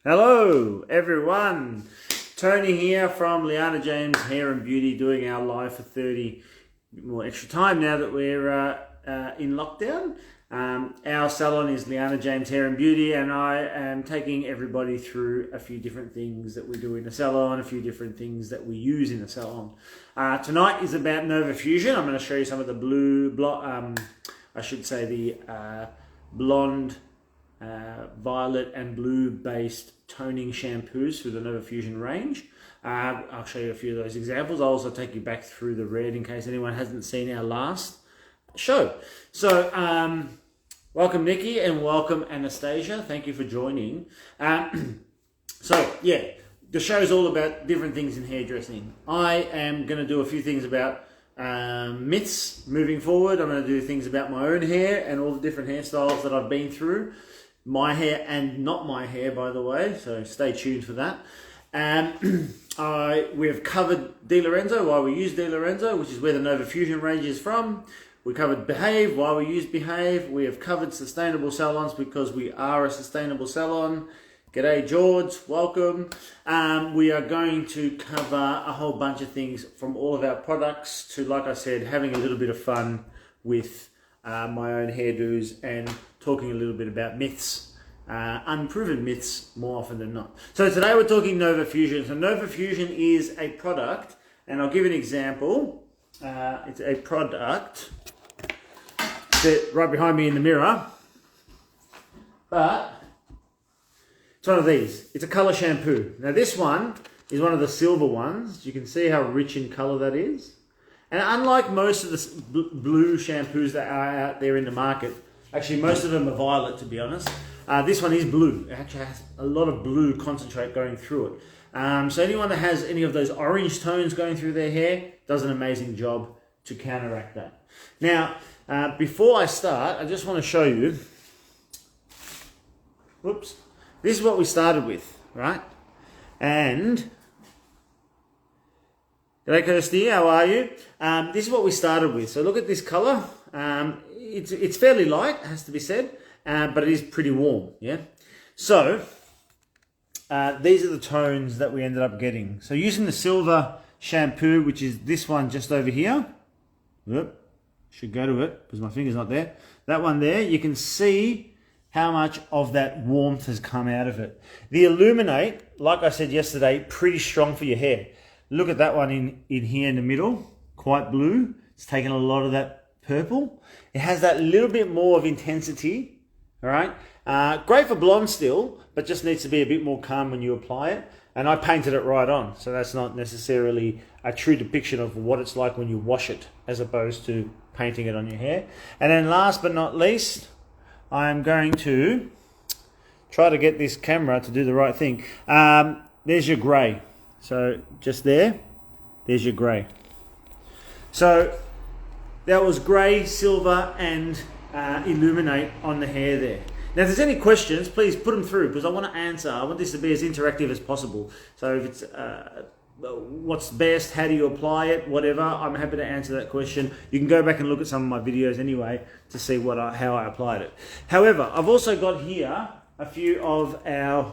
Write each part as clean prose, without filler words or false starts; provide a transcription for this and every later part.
Hello everyone, Tony here from Liana James Hair and Beauty, doing our live for 30 more extra time now that we're in lockdown. Our salon is Liana James Hair and Beauty, and I am taking everybody through a few different things that we do in the salon, a few different things that we use in the salon. Tonight is about Novafusion. I'm going to show you some of the blonde, violet and blue based toning shampoos through the Novafusion range. I'll show you a few of those examples. I'll also take you back through the red in case anyone hasn't seen our last show. So welcome Nikki and welcome Anastasia. Thank you for joining. So yeah, the show's all about different things in hairdressing. I am going to do a few things about myths moving forward. I'm going to do things about my own hair and all the different hairstyles that I've been through. My hair and not my hair, by the way, so stay tuned for that. We have covered Di Lorenzo, why we use Di Lorenzo, which is where the Novafusion range is from. We covered Behave, why we use Behave. We have covered sustainable salons because we are a sustainable salon. G'day George, welcome. We are going to cover a whole bunch of things from all of our products to, like I said, having a little bit of fun with my own hairdos and talking a little bit about myths, unproven myths more often than not. So today we're talking Novafusion. So Novafusion is a product, and I'll give an example. It's a product that right behind me in the mirror, but it's one of these. It's a color shampoo. Now this one is one of the silver ones. You can see how rich in color that is. And unlike most of the blue shampoos that are out there in the market, actually most of them are violet to be honest, this one is blue. It actually has a lot of blue concentrate going through it. So anyone that has any of those orange tones going through their hair does an amazing job to counteract that. Now, before I start, I just want to show you, whoops, this is what we started with, right? And g'day Kirsty, how are you? This is what we started with. So look at this color. It's fairly light, has to be said, but it is pretty warm, yeah? So these are the tones that we ended up getting. So using the silver shampoo, which is this one just over here. Whoop, should go to it because my finger's not there. That one there, you can see how much of that warmth has come out of it. The Illuminate, like I said yesterday, pretty strong for your hair. Look at that one in here in the middle, quite blue. It's taken a lot of that purple. It has that little bit more of intensity, all right? Great for blonde still, but just needs to be a bit more calm when you apply it. And I painted it right on, so that's not necessarily a true depiction of what it's like when you wash it, as opposed to painting it on your hair. And then last but not least, I am going to try to get this camera to do the right thing. There's your grey. So just there's your grey. So that was grey, silver and Illuminate on the hair there. Now if there's any questions, please put them through because I want to answer. I want this to be as interactive as possible. So if it's what's best, how do you apply it, whatever, I'm happy to answer that question. You can go back and look at some of my videos anyway to see how I applied it. However, I've also got here a few of our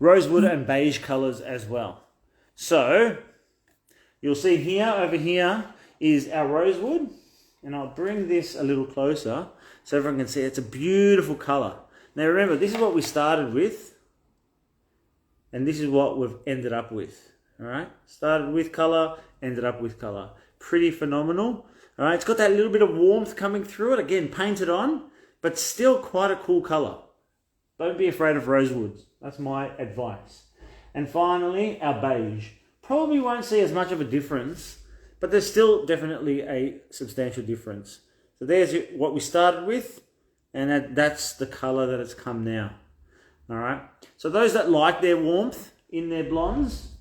rosewood and beige colors as well. So you'll see here, over here is our rosewood, and I'll bring this a little closer so everyone can see it's a beautiful color. Now remember, this is what we started with, and this is what we've ended up with. All right, started with color, ended up with color. Pretty phenomenal. All right, it's got that little bit of warmth coming through it. Again, painted on, but still quite a cool color. Don't be afraid of rosewoods. That's my advice. And finally, our beige. Probably won't see as much of a difference, but there's still definitely a substantial difference. So there's what we started with, and that's the color that it's come now. All right. So those that like their warmth in their blondes,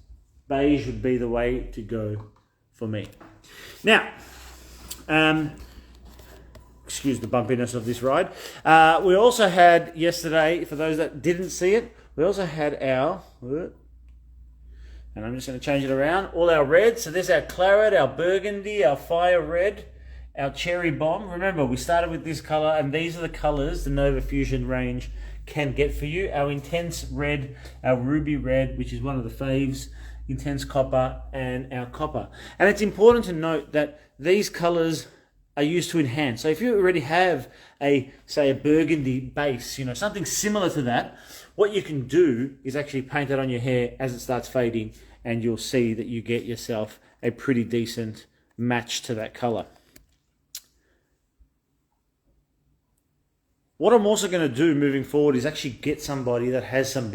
beige would be the way to go for me. Now, excuse the bumpiness of this ride. We also had yesterday, for those that didn't see it, we also had our, and I'm just going to change it around, all our reds. So there's our claret, our burgundy, our fire red, our Cherry Bomb. Remember, we started with this color, and these are the colors the Novafusion range can get for you. Our Intense Red, our Ruby Red, which is one of the faves, Intense Copper, and our Copper. And it's important to note that these colors are used to enhance. So if you already have say a burgundy base, you know, something similar to that, what you can do is actually paint it on your hair as it starts fading, and you'll see that you get yourself a pretty decent match to that color. What I'm also going to do moving forward is actually get somebody that has some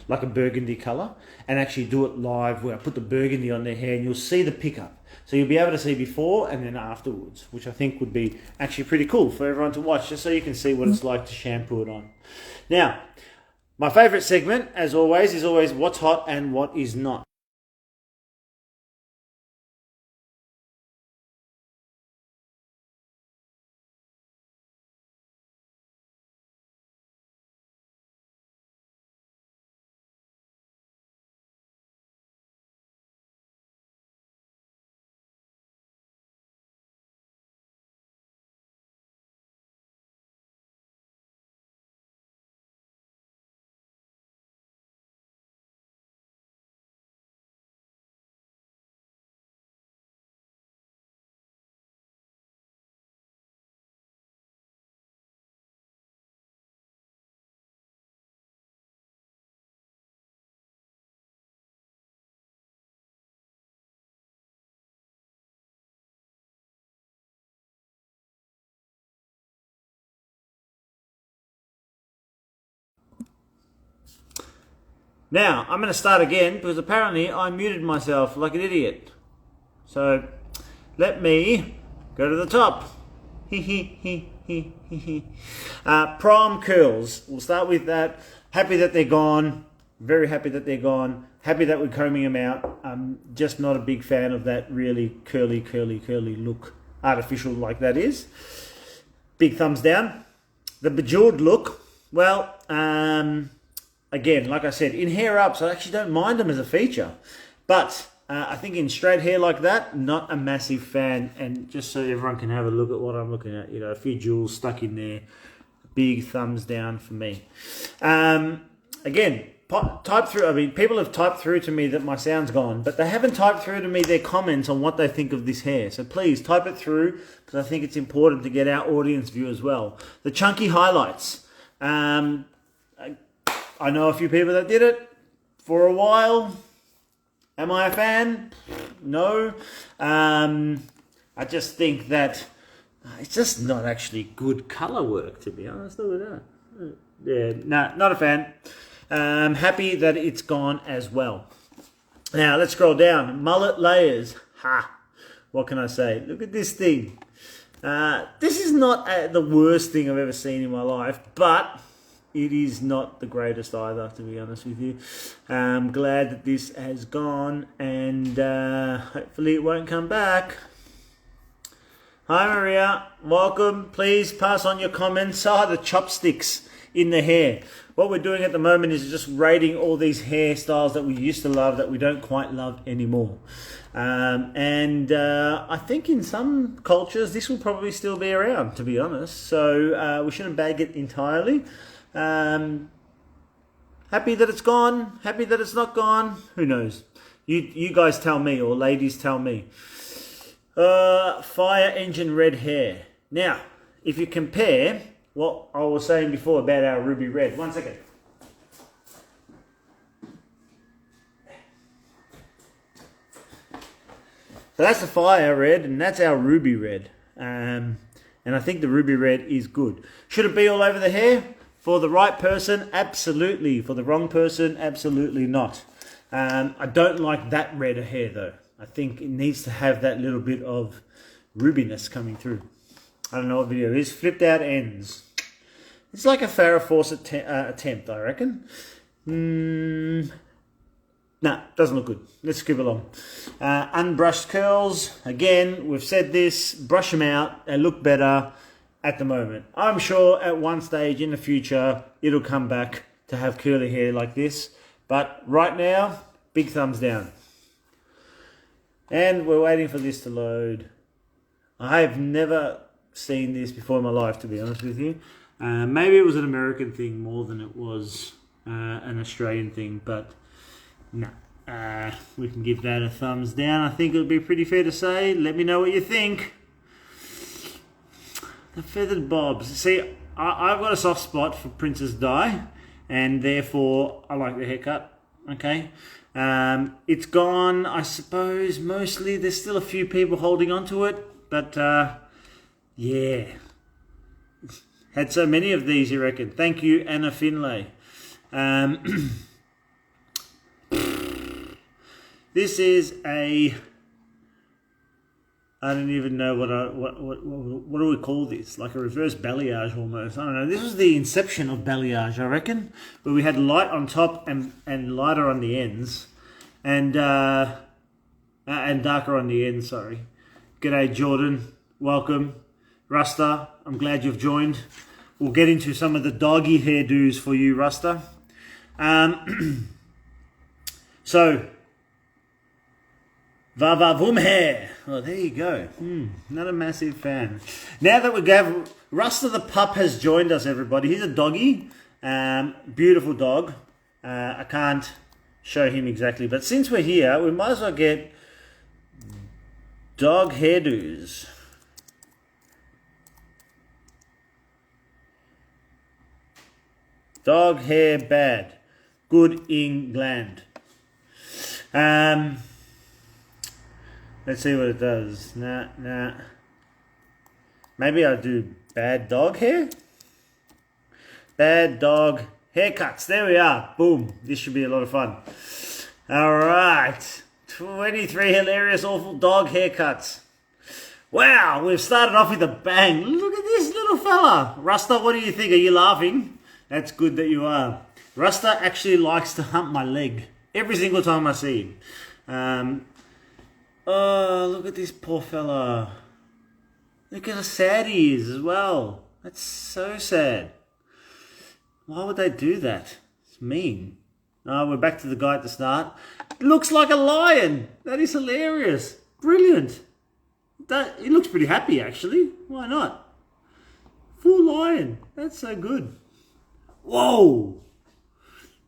like a burgundy color and actually do it live, where I put the burgundy on their hair, and you'll see the pickup. So you'll be able to see before and then afterwards, which I think would be actually pretty cool for everyone to watch, just so you can see what it's like to shampoo it on. Now, my favorite segment, as always, is always what's hot and what is not. Now, I'm going to start again because apparently I muted myself like an idiot. So, let me go to the top. Prom curls. We'll start with that. Happy that they're gone. Very happy that they're gone. Happy that we're combing them out. I'm just not a big fan of that really curly look. Artificial like that is. Big thumbs down. The bejeweled look. Well, again, like I said, in hair ups, I actually don't mind them as a feature. But I think in straight hair like that, not a massive fan. And just so everyone can have a look at what I'm looking at, you know, a few jewels stuck in there. Big thumbs down for me. Again, type through. I mean, people have typed through to me that my sound's gone, but they haven't typed through to me their comments on what they think of this hair. So please type it through, because I think it's important to get our audience view as well. The chunky highlights. I know a few people that did it for a while. Am I a fan? No. I just think that it's just not actually good color work, to be honest. Look at that. Yeah, no, not a fan. Happy that it's gone as well. Now let's scroll down. Mullet layers. Ha! What can I say? Look at this thing. This is not the worst thing I've ever seen in my life, but it is not the greatest either, to be honest with you. I'm glad that this has gone, and hopefully it won't come back. Hi Maria, welcome. Please pass on your comments. The chopsticks in the hair. What we're doing at the moment is just rating all these hairstyles that we used to love that we don't quite love anymore. I think in some cultures this will probably still be around, to be honest. So we shouldn't bag it entirely. Happy that it's gone. Happy that it's not gone. Who knows? You guys tell me, or ladies tell me. Fire engine red hair. Now, if you compare what I was saying before about our ruby red. 1 second. So that's the fire red, and that's our ruby red. And I think the ruby red is good. Should it be all over the hair? For the right person, absolutely. For the wrong person, absolutely not. I don't like that red hair though. I think it needs to have that little bit of rubiness coming through. I don't know what video it is. Flipped out ends. It's like a Farrah Fawcett attempt, I reckon. Nah, doesn't look good. Let's skip along. Unbrushed curls. Again, we've said this. Brush them out. They look better at the moment. I'm sure at one stage in the future, it'll come back to have curly hair like this. But right now, big thumbs down. And we're waiting for this to load. I've never seen this before in my life, to be honest with you. Maybe it was an American thing more than it was an Australian thing, but no. We can give that a thumbs down. I think it would be pretty fair to say. Let me know what you think. The feathered bobs. See, I've got a soft spot for Princess Di, and therefore I like the haircut. Okay. It's gone, I suppose, mostly. There's still a few people holding on to it, but yeah. Had so many of these, you reckon? Thank you, Anna Finlay. This is a... I don't even know what do we call this? Like a reverse balayage almost. I don't know. This was the inception of balayage, I reckon, where we had light on top and lighter on the ends, and darker on the ends. Sorry. G'day, Jordan. Welcome, Rasta. I'm glad you've joined. We'll get into some of the doggy hairdos for you, Rasta. So. Va Vum hair. Oh, there you go. Not a massive fan. Now that we have Rusta the pup has joined us, everybody. He's a doggy. Beautiful dog. I can't show him exactly, but since we're here, we might as well get dog hairdos. Dog hair bad. Good England. Let's see what it does. Nah. Maybe I'll do bad dog hair? Bad dog haircuts. There we are. Boom. This should be a lot of fun. Alright. 23 hilarious awful dog haircuts. Wow, we've started off with a bang. Look at this little fella. Rusta, what do you think? Are you laughing? That's good that you are. Rusta actually likes to hump my leg every single time I see him. Oh, look at this poor fella. Look at how sad he is as well. That's so sad. Why would they do that? It's mean. Oh, we're back to the guy at the start. Looks like a lion. That is hilarious. Brilliant. He looks pretty happy, actually. Why not? Full lion. That's so good. Whoa.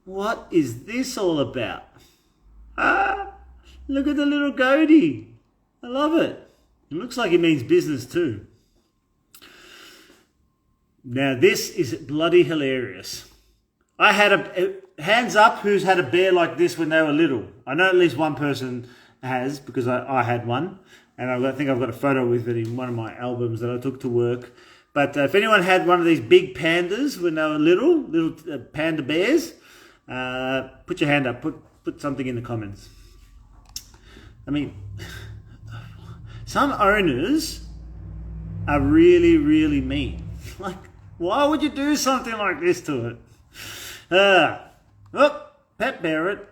What is this all about? Look at the little goatee. I love it. It looks like it means business too. Now this is bloody hilarious. I had hands up who's had a bear like this when they were little. I know at least one person has, because I had one. And I think I've got a photo with it in one of my albums that I took to work. But if anyone had one of these big pandas when they were little panda bears, put your hand up. Put something in the comments. I mean, some owners are really, really mean. Like, why would you do something like this to it? Pet Barrett.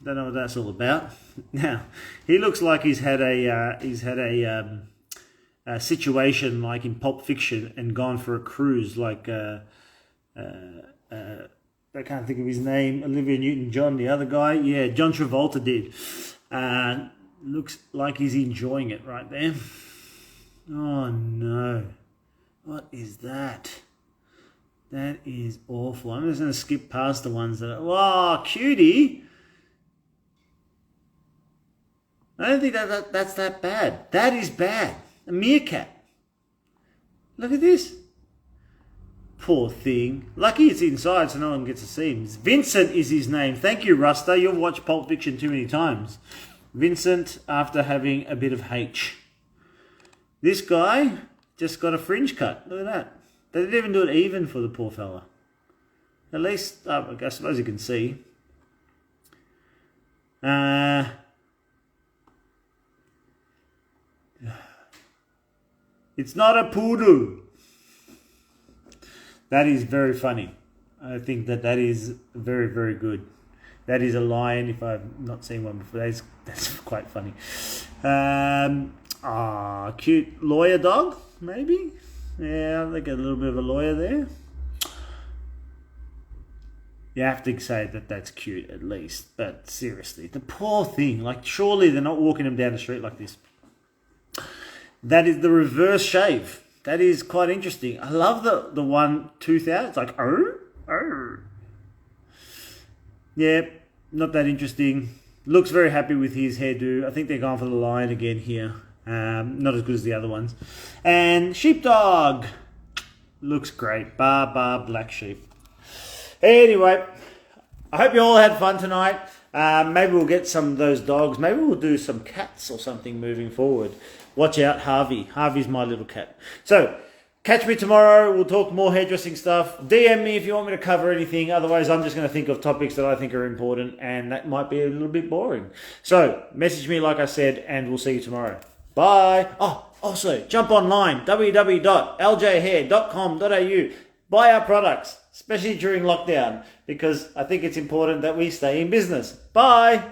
Don't know what that's all about. Now, he looks like he's had a situation like in Pulp Fiction and gone for a cruise. Like I can't think of his name. Olivia Newton-John, the other guy. Yeah, John Travolta did. Looks like he's enjoying it right there. Oh no. What is that? That is awful. I'm just going to skip past the ones that are... Wow, cutie! I don't think that's that bad. That is bad. A meerkat. Look at this. Poor thing. Lucky it's inside so no one gets to see him. Vincent is his name. Thank you, Rusta. You've watched Pulp Fiction too many times. Vincent, after having a bit of H. This guy just got a fringe cut. Look at that. They didn't even do it even for the poor fella. At least, I suppose you can see. It's not a poodle. That is very funny. I think that is very, very good. That is a lion, if I've not seen one before. That's quite funny. Cute lawyer dog, maybe? Yeah, I think a little bit of a lawyer there. You have to say that that's cute at least. But seriously, the poor thing. Like, surely they're not walking him down the street like this. That is the reverse shave. That is quite interesting. I love the one 2000. It's like, oh. Yeah, not that interesting. Looks very happy with his hairdo. I think they're going for the lion again here. Not as good as the other ones. And sheepdog. Looks great. Bar, black sheep. Anyway, I hope you all had fun tonight. Maybe we'll get some of those dogs. Maybe we'll do some cats or something moving forward. Watch out, Harvey. Harvey's my little cat. So, catch me tomorrow. We'll talk more hairdressing stuff. DM me if you want me to cover anything. Otherwise, I'm just going to think of topics that I think are important, and that might be a little bit boring. So, message me like I said, and we'll see you tomorrow. Bye. Oh, also, jump online, www.ljhair.com.au. Buy our products, especially during lockdown, because I think it's important that we stay in business. Bye.